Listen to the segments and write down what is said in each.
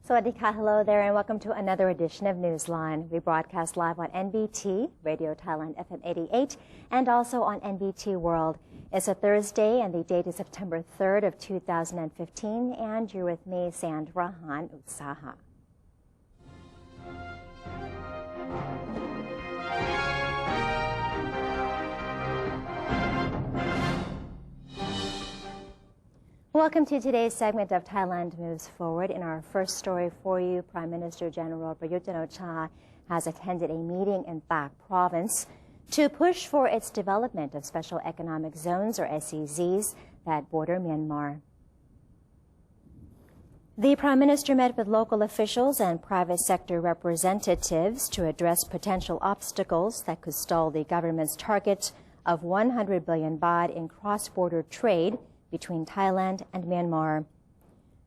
Sawadika, hello there, and welcome to another edition of Newsline. We broadcast live on NBT, Radio Thailand FM 88, and also on NBT World. It's a Thursday, and the date is September 3rd of 2015, and you're with me, Sandra Han Utsaha. Welcome to today's segment of Thailand Moves Forward. In our first story for you, Prime Minister General Prayut Chan-o-cha has attended a meeting in Tak Province to push for its development of special economic zones, or SEZs, that border Myanmar. The Prime Minister met with local officials and private sector representatives to address potential obstacles that could stall the government's target of 100 billion baht in cross-border trade between Thailand and Myanmar.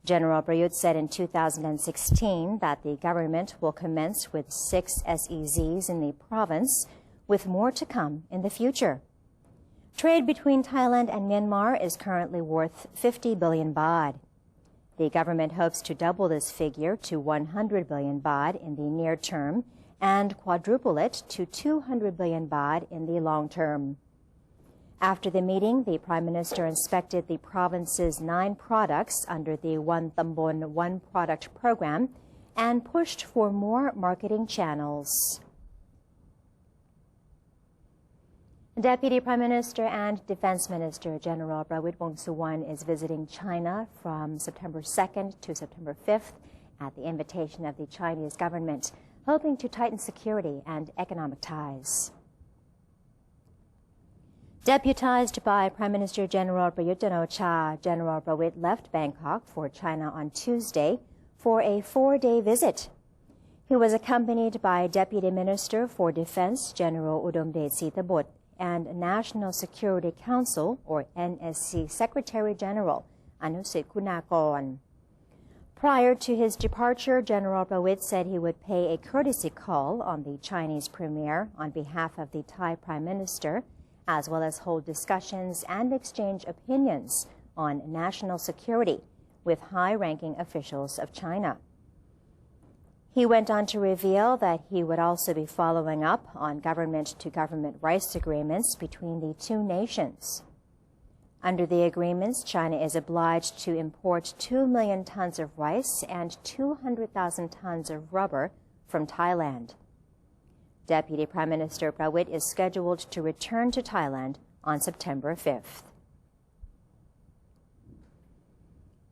General Prayut said in 2016 that the government will commence with 6 SEZs in the province, with more to come in the future. Trade between Thailand and Myanmar is currently worth 50 billion baht. The government hopes to double this figure to 100 billion baht in the near term and quadruple it to 200 billion baht in the long term. After the meeting, the Prime Minister inspected the province's 9 products under the One Tambon, One Product program and pushed for more marketing channels. Deputy Prime Minister and Defense Minister General Prawit Wongsuwan is visiting China from September 2nd to September 5th at the invitation of the Chinese government, hoping to tighten security and economic ties. Deputized by Prime Minister General Prayut Chan-o-cha, General Prawit left Bangkok for China on Tuesday for a 4-day visit. He was accompanied by Deputy Minister for Defense General Udomdet Sitabut and National Security Council, or NSC Secretary General Anusit Kunakon. Prior to his departure, General Prawit said he would pay a courtesy call on the Chinese Premier on behalf of the Thai Prime Minister, as well as hold discussions and exchange opinions on national security with high-ranking officials of China. He went on to reveal that he would also be following up on government-to-government rice agreements between the two nations. Under the agreements, China is obliged to import 2 million tons of rice and 200,000 tons of rubber from Thailand. Deputy Prime Minister Prawit is scheduled to return to Thailand on September 5th.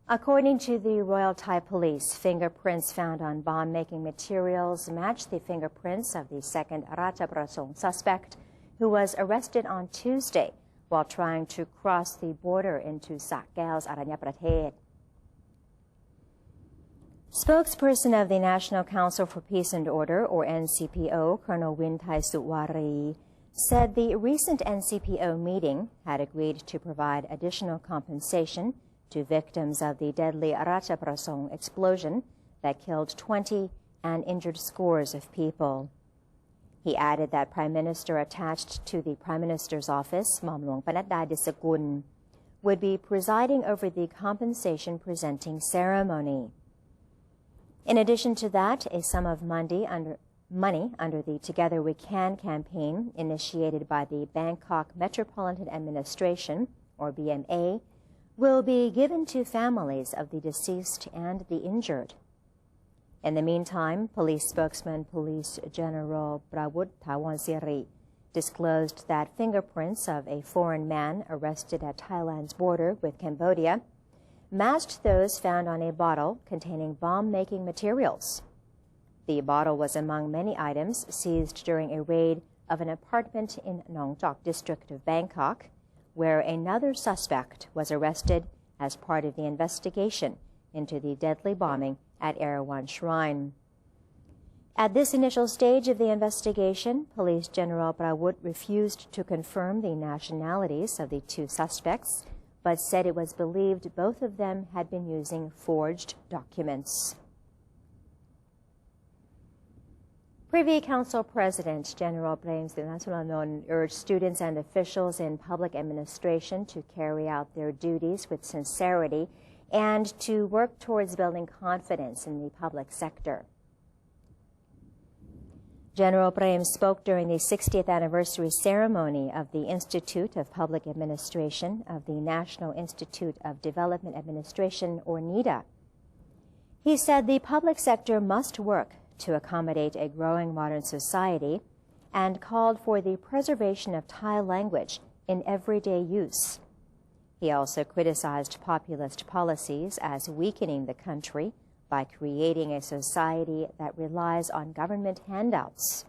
According to the Royal Thai Police, fingerprints found on bomb-making materials match the fingerprints of the second Ratchaprasong suspect, who was arrested on Tuesday while trying to cross the border into Sakkel's Aranyapratet. Spokesperson of the National Council for Peace and Order, or NCPO, Colonel Winthai Suwari, said the recent NCPO meeting had agreed to provide additional compensation to victims of the deadly Ratchaprasong explosion that killed 20 and injured scores of people. He added that Prime Minister attached to the Prime Minister's office, Mamlong Panatda Disakun, would be presiding over the compensation presenting ceremony. In addition to that, a sum of money under the Together We Can campaign initiated by the Bangkok Metropolitan Administration, or BMA, will be given to families of the deceased and the injured. In the meantime, police spokesman Police General Prawut Thawansiri disclosed that fingerprints of a foreign man arrested at Thailand's border with Cambodia matched those found on a bottle containing bomb-making materials. The bottle was among many items seized during a raid of an apartment in Nong Chok district of Bangkok, where another suspect was arrested as part of the investigation into the deadly bombing at Erawan Shrine. At this initial stage of the investigation, Police General Prawut refused to confirm the nationalities of the 2 suspects, but said it was believed both of them had been using forged documents. Privy Council President General Prem Srinathunanon urged students and officials in public administration to carry out their duties with sincerity and to work towards building confidence in the public sector. General Prem spoke during the 60th anniversary ceremony of the Institute of Public Administration of the National Institute of Development Administration, or NIDA. He said the public sector must work to accommodate a growing modern society and called for the preservation of Thai language in everyday use. He also criticized populist policies as weakening the country by creating a society that relies on government handouts.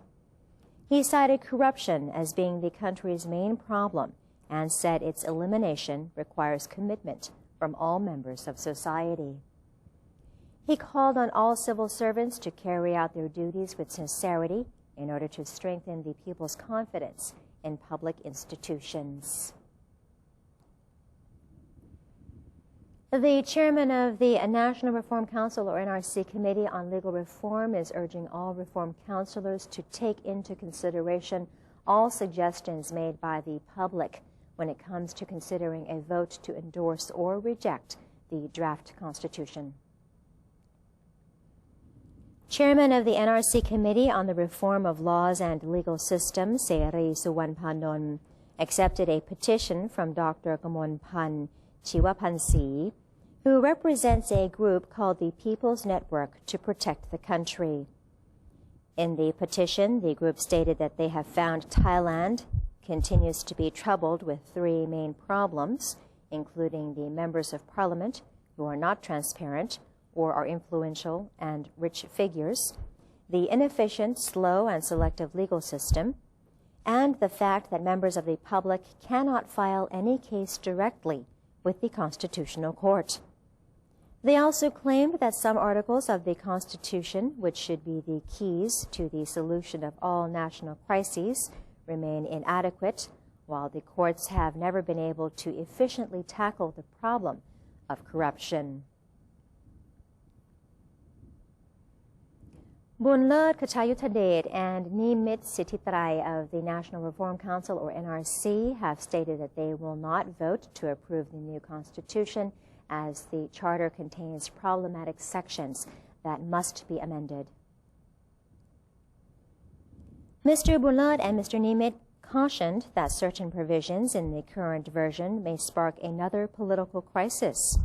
He cited corruption as being the country's main problem and said its elimination requires commitment from all members of society. He called on all civil servants to carry out their duties with sincerity in order to strengthen the people's confidence in public institutions. The chairman of the National Reform Council, or NRC, Committee on Legal Reform is urging all reform counselors to take into consideration all suggestions made by the public when it comes to considering a vote to endorse or reject the draft constitution. Chairman of the NRC Committee on the Reform of Laws and Legal Systems, Seri Suwanpanon, accepted a petition from Dr. Kamonpan Chiwapansi, who represents a group called the People's Network to Protect the Country. In the petition, the group stated that they have found Thailand continues to be troubled with three main problems, including the members of parliament who are not transparent or are influential and rich figures, the inefficient, slow, and selective legal system, and the fact that members of the public cannot file any case directly with the Constitutional Court. They also claimed that some articles of the Constitution, which should be the keys to the solution of all national crises, remain inadequate, while the courts have never been able to efficiently tackle the problem of corruption. Bunlet Kachayuthadej and Nimit Sititrai of the National Reform Council, or NRC, have stated that they will not vote to approve the new constitution as the charter contains problematic sections that must be amended. Mr. Bunlet and Mr. Nimit cautioned that certain provisions in the current version may spark another political crisis.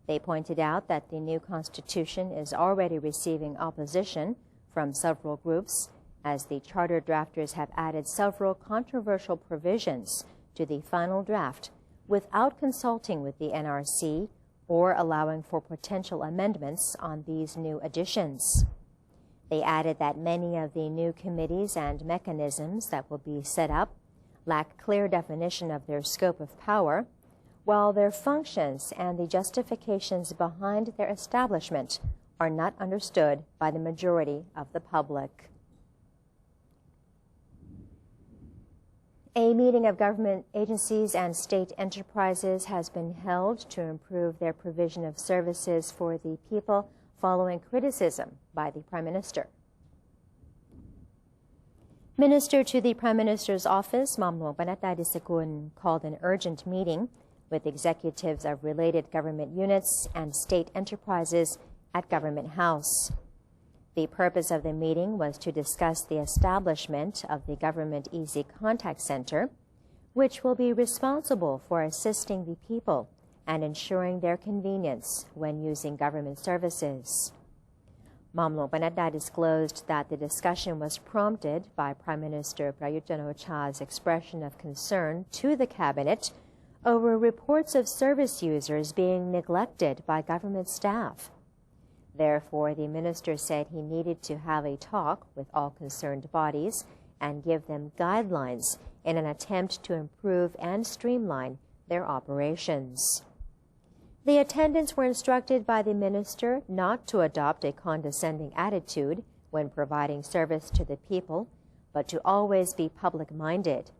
They pointed out that the new constitution is already receiving opposition from several groups, as the charter drafters have added several controversial provisions to the final draft without consulting with the NRC or allowing for potential amendments on these new additions. They added that many of the new committees and mechanisms that will be set up lack clear definition of their scope of power, while their functions and the justifications behind their establishment are not understood by the majority of the public. A meeting of government agencies and state enterprises has been held to improve their provision of services for the people following criticism by the Prime Minister. Minister to the Prime Minister's office, Mamluang Panatadisakun, called an urgent meeting with executives of related government units and state enterprises at Government House. The purpose of the meeting was to discuss the establishment of the Government Easy Contact Center, which will be responsible for assisting the people and ensuring their convenience when using government services. Mamluang Panatda disclosed that the discussion was prompted by Prime Minister Prayut Chan-o-cha's expression of concern to the Cabinet over reports of service users being neglected by government staff. Therefore, the minister said he needed to have a talk with all concerned bodies and give them guidelines in an attempt to improve and streamline their operations. The attendants were instructed by the minister not to adopt a condescending attitude when providing service to the people, but to always be public-minded.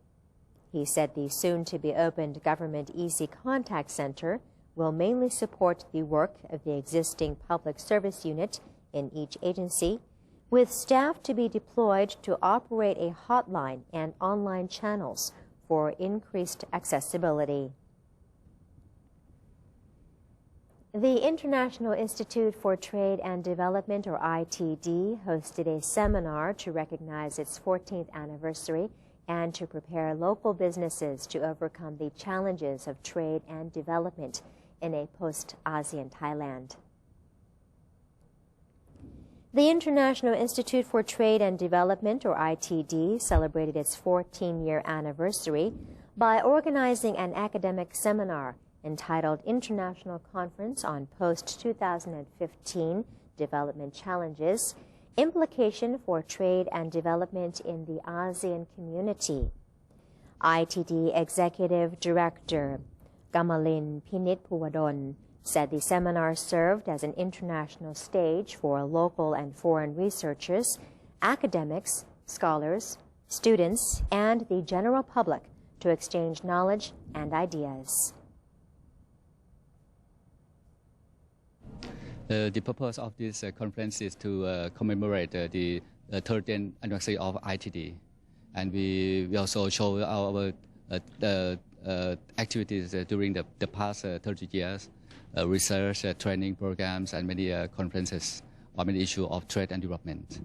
He said the soon-to-be-opened Government Easy Contact Center will mainly support the work of the existing public service unit in each agency, with staff to be deployed to operate a hotline and online channels for increased accessibility. The International Institute for Trade and Development, or ITD, hosted a seminar to recognize its 14th anniversary and to prepare local businesses to overcome the challenges of trade and development in a post-ASEAN Thailand. The International Institute for Trade and Development, or ITD, celebrated its 14-year anniversary by organizing an academic seminar entitled International Conference on Post-2015 Development Challenges, Implication for Trade and Development in the ASEAN Community. ITD Executive Director Gamalin Pinit Puwadon said the seminar served as an international stage for local and foreign researchers, academics, scholars, students, and the general public to exchange knowledge and ideas. The purpose of this conference is to commemorate the 30th anniversary of ITD, and we also show our activities during the past 30 years, research, training programs, and many conferences on many issues of trade and development.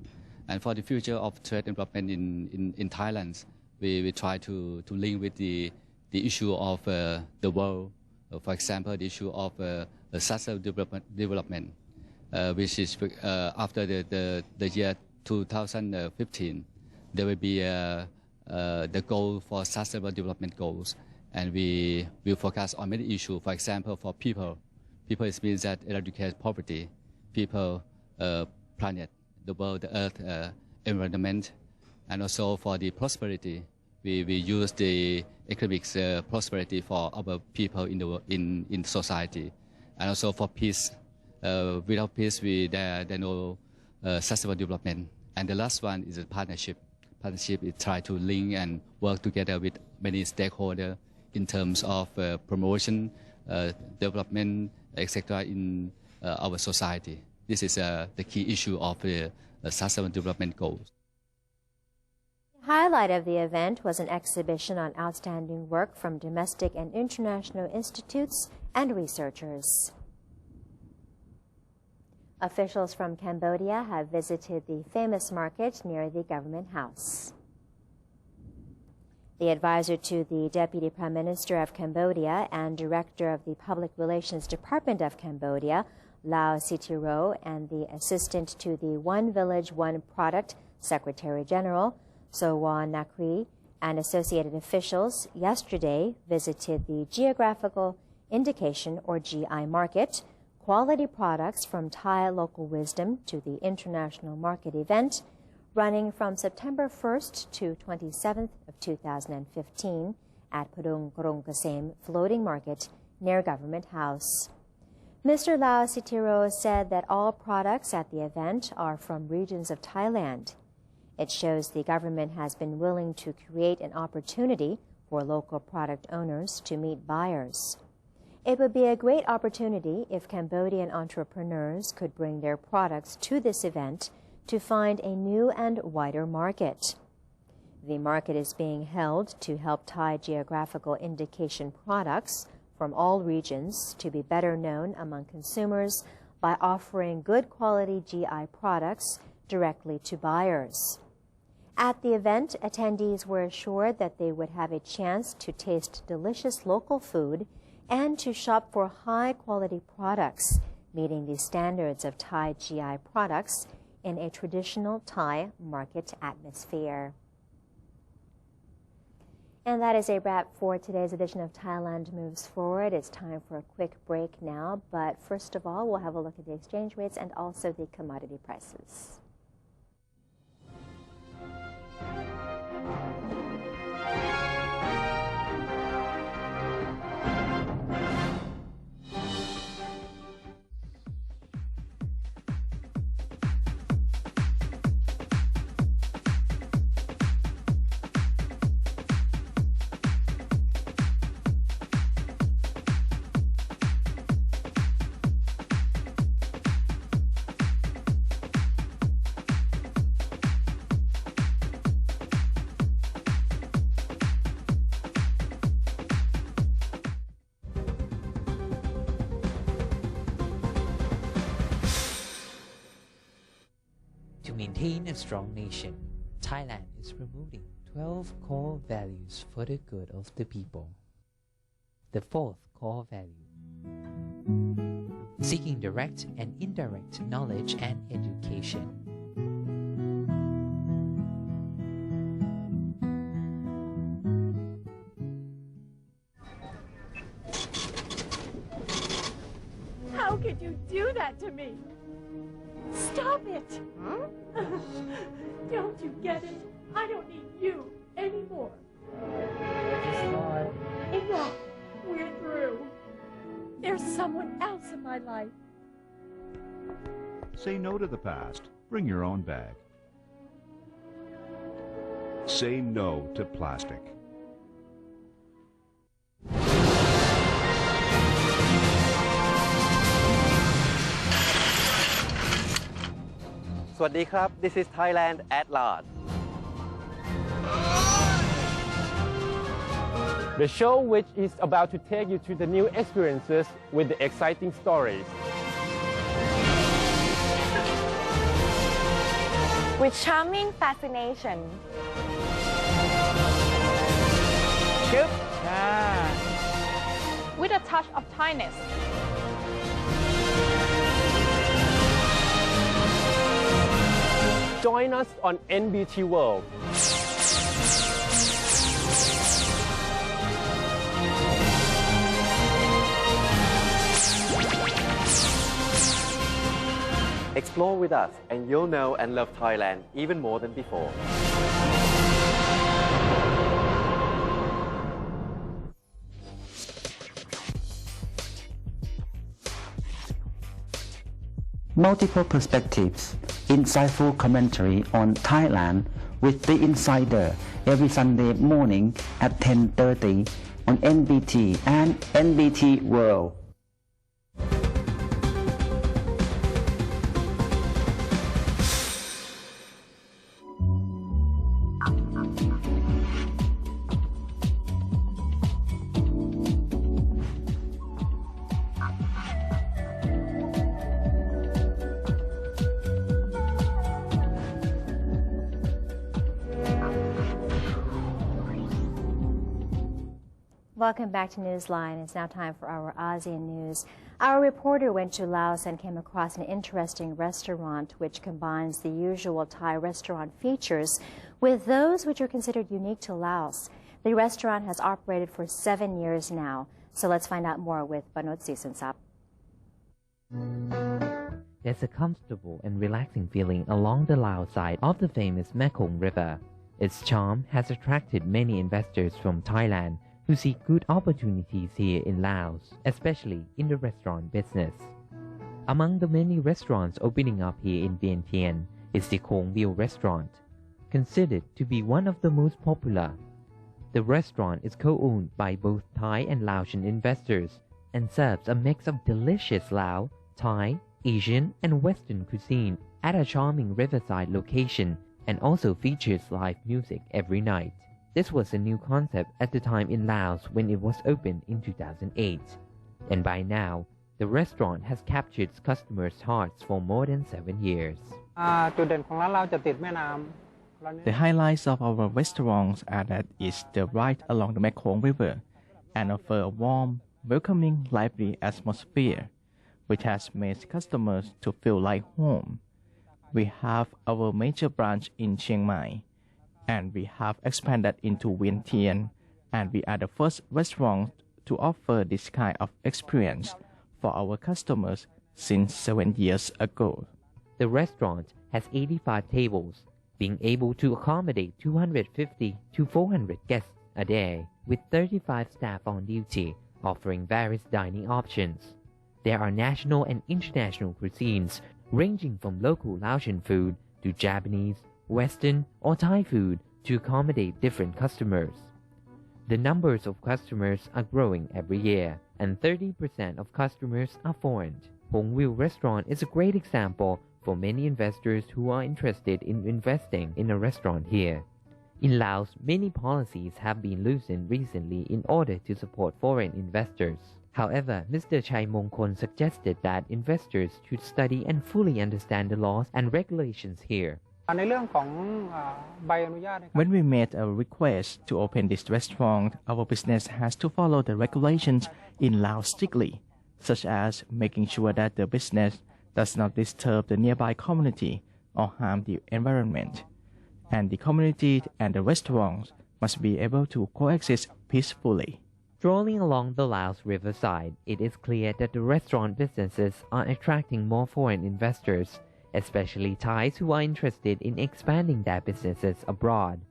And for the future of trade and development in Thailand, we try to link with the issue of the world. For example, the issue of sustainable development, which is after the year 2015, there will be the goal for sustainable development goals, and we will focus on many issues. For example, for people, it means that eradicate poverty, people, planet, the world, the earth, environment, and also for the prosperity. We use the economic prosperity for our people in society, and also for peace. Without peace, there no sustainable development. And the last one is a partnership. Partnership is try to link and work together with many stakeholders in terms of promotion, development, etc. in our society. This is the key issue of the sustainable development goals. The highlight of the event was an exhibition on outstanding work from domestic and international institutes and researchers. Officials from Cambodia have visited the famous market near the government house. The advisor to the Deputy Prime Minister of Cambodia and Director of the Public Relations Department of Cambodia, Lao Sitiro, and the assistant to the One Village, One Product Secretary General, Sowan Nakri, and associated officials yesterday visited the Geographical Indication, or GI, market, quality products from Thai local wisdom to the international market event, running from September 1st to 27th of 2015 at Padung Krong Kasem Floating Market near Government House. Mr. Lao Sitiro said that all products at the event are from regions of Thailand. It shows the government has been willing to create an opportunity for local product owners to meet buyers. It would be a great opportunity if Cambodian entrepreneurs could bring their products to this event to find a new and wider market. The market is being held to help Thai geographical indication products from all regions to be better known among consumers by offering good quality GI products directly to buyers. At the event, attendees were assured that they would have a chance to taste delicious local food and to shop for high-quality products, meeting the standards of Thai GI products in a traditional Thai market atmosphere. And that is a wrap for today's edition of Thailand Moves Forward. It's time for a quick break now, but first of all, we'll have a look at the exchange rates and also the commodity prices. To maintain a strong nation, Thailand is promoting 12 core values for the good of the people. The fourth core value: seeking direct and indirect knowledge and education. How could you do that to me? Stop it! Huh? Don't you get it? I don't need you anymore. Enough! We're through. There's someone else in my life. Say no to the past. Bring your own bag. Say no to plastic. This is Thailand at large. The show which is about to take you to the new experiences with the exciting stories. With charming fascination. With a touch of Thainess. Join us on NBT World. Explore with us and you'll know and love Thailand even more than before. Multiple perspectives, insightful commentary on Thailand with The Insider every Sunday morning at 10:30 on NBT and NBT World. Welcome back to Newsline. It's now time for our ASEAN news. Our reporter went to Laos and came across an interesting restaurant which combines the usual Thai restaurant features with those which are considered unique to Laos. The restaurant has operated for 7 years now. So let's find out more with Banot Sisansap. There's a comfortable and relaxing feeling along the Lao side of the famous Mekong River. Its charm has attracted many investors from Thailand who see good opportunities here in Laos, especially in the restaurant business. Among the many restaurants opening up here in Vientiane is the Khong View restaurant, considered to be one of the most popular. The restaurant is co-owned by both Thai and Laotian investors and serves a mix of delicious Lao, Thai, Asian, and Western cuisine at a charming riverside location, and also features live music every night. This was a new concept at the time in Laos when it was opened in 2008. And by now, the restaurant has captured customers' hearts for more than 7 years. The highlights of our restaurants are that it's right along the Mekong River and offer a warm, welcoming, lively atmosphere, which has made customers to feel like home. We have our major branch in Chiang Mai, and we have expanded into Vientiane, and we are the first restaurant to offer this kind of experience for our customers since 7 years ago. The restaurant has 85 tables, being able to accommodate 250 to 400 guests a day, with 35 staff on duty, offering various dining options. There are national and international cuisines, ranging from local Laotian food to Japanese, Western, or Thai food to accommodate different customers. The numbers of customers are growing every year, and 30% of customers are foreign. Khong View Restaurant is a great example for many investors who are interested in investing in a restaurant here. In Laos, many policies have been loosened recently in order to support foreign investors. However, Mr. Chai Mongkon suggested that investors should study and fully understand the laws and regulations here. When we made a request to open this restaurant, our business has to follow the regulations in Laos strictly, such as making sure that the business does not disturb the nearby community or harm the environment. And the community and the restaurants must be able to coexist peacefully. Strolling along the Laos riverside, it is clear that the restaurant businesses are attracting more foreign investors, especially Thais who are interested in expanding their businesses abroad.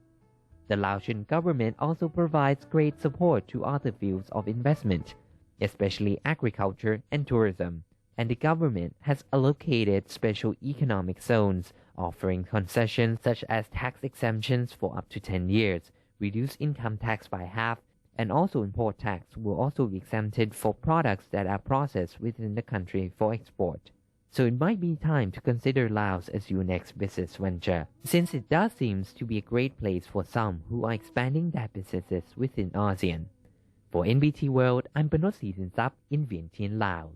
The Laotian government also provides great support to other fields of investment, especially agriculture and tourism, and the government has allocated special economic zones, offering concessions such as tax exemptions for up to 10 years, reduced income tax by half, and also import tax will also be exempted for products that are processed within the country for export. So it might be time to consider Laos as your next business venture, since it does seem to be a great place for some who are expanding their businesses within ASEAN. For NBT World, I'm Panot Sithinsap in Vientiane, Laos.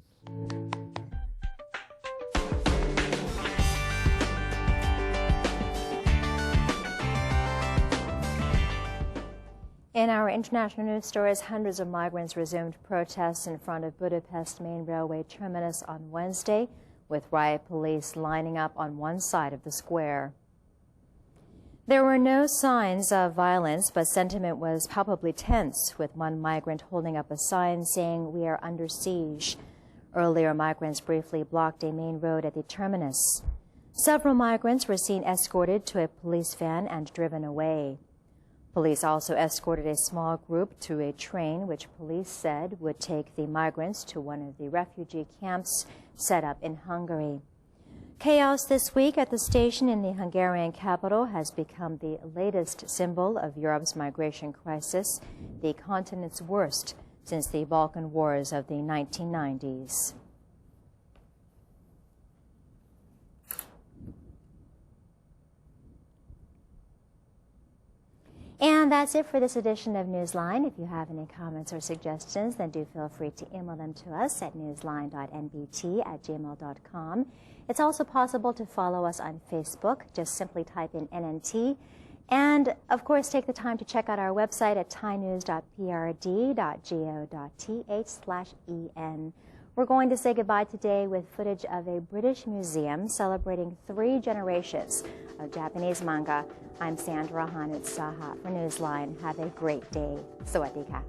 In our international news stories, hundreds of migrants resumed protests in front of Budapest main railway terminus on Wednesday, with riot police lining up on one side of the square. There were no signs of violence, but sentiment was palpably tense, with one migrant holding up a sign saying, "We are under siege." Earlier, migrants briefly blocked a main road at the terminus. Several migrants were seen escorted to a police van and driven away. Police also escorted a small group to a train which police said would take the migrants to one of the refugee camps set up in Hungary. Chaos this week at the station in the Hungarian capital has become the latest symbol of Europe's migration crisis, the continent's worst since the Balkan Wars of the 1990s. And that's it for this edition of Newsline. If you have any comments or suggestions, then do feel free to email them to us at newsline.nbt@gmail.com. It's also possible to follow us on Facebook. Just simply type in NNT. And, of course, take the time to check out our website at thainews.prd.go.th/en. We're going to say goodbye today with footage of a British museum celebrating 3 generations of Japanese manga. I'm Sandra Hanut Saha for Newsline. Have a great day. Sawadee ka.